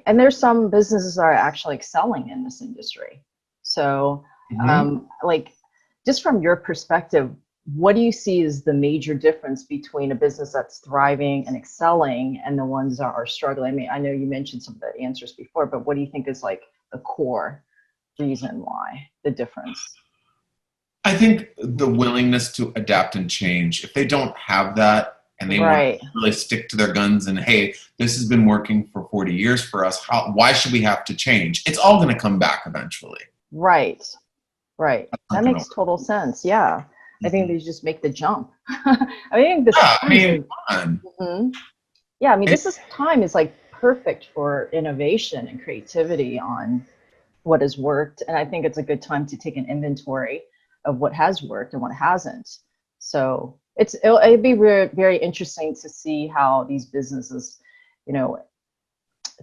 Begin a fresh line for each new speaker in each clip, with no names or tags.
And there's some businesses that are actually excelling in this industry. So, like, just from your perspective, what do you see as the major difference between a business that's thriving and excelling and the ones that are struggling? I mean, I know you mentioned some of the answers before, but what do you think is like the core reason why the difference?
I think the willingness to adapt and change. If they don't have that and they want
Right,
to really stick to their guns and, hey, this has been working for 40 years for us, why should we have to change? It's all going to come back eventually.
right, right.
That's not
That
going to
makes
work.
total sense. Yeah. I think
Mhm.
they just make the jump. I think this
Yeah, I
time
mean,
is,
come on.
mhm. Yeah, I mean,
It,
this is time is like perfect for innovation and creativity on what has worked. And I think it's a good time to take an inventory of what has worked and what hasn't. So it'd be very interesting to see how these businesses, you know,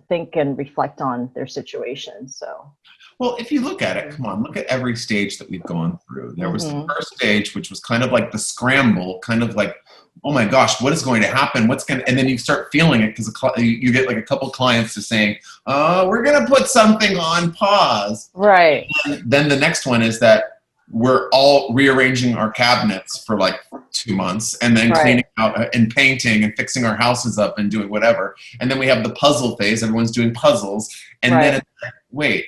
think and reflect on their situation. So,
well, if you look at it, come on, look at every stage that we've gone through. There was the
mm-hmm.
first stage, which was kind of like the scramble, kind of like, oh my gosh, what is going to happen? What's going to, and then you start feeling it because you get like a couple clients to saying, oh, we're going to put something on pause.
Right,
And then the next one is that we're all rearranging our cabinets for like 2 months and then
right,
cleaning out and painting and fixing our houses up and doing whatever. And then we have the puzzle phase. Everyone's doing puzzles. And then
right.
it's like, wait,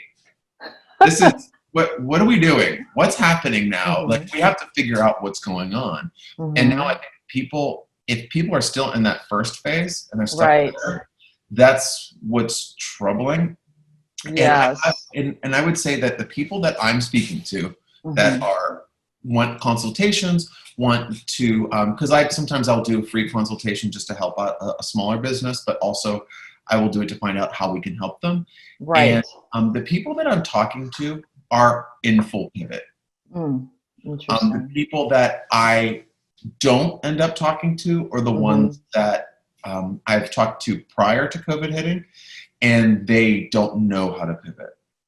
this is what are we doing? What's happening now? Like
Mm-hmm.
we have to figure out what's going on. And now I
Mm-hmm.
think if people are still in that first phase and they're stuck
Right.
there, that's what's troubling. And
Yes.
and I would say that the people that I'm speaking to that
Mm-hmm.
want consultations, want to because sometimes I'll do a free consultation just to help out a smaller business, but also I will do it to find out how we can help them. And
Right.
the people that I'm talking to are in full pivot.
Mm.
The
Interesting.
people that I don't end up talking to are the
Mm-hmm.
ones that I've talked to prior to COVID hitting, and they don't know how to pivot.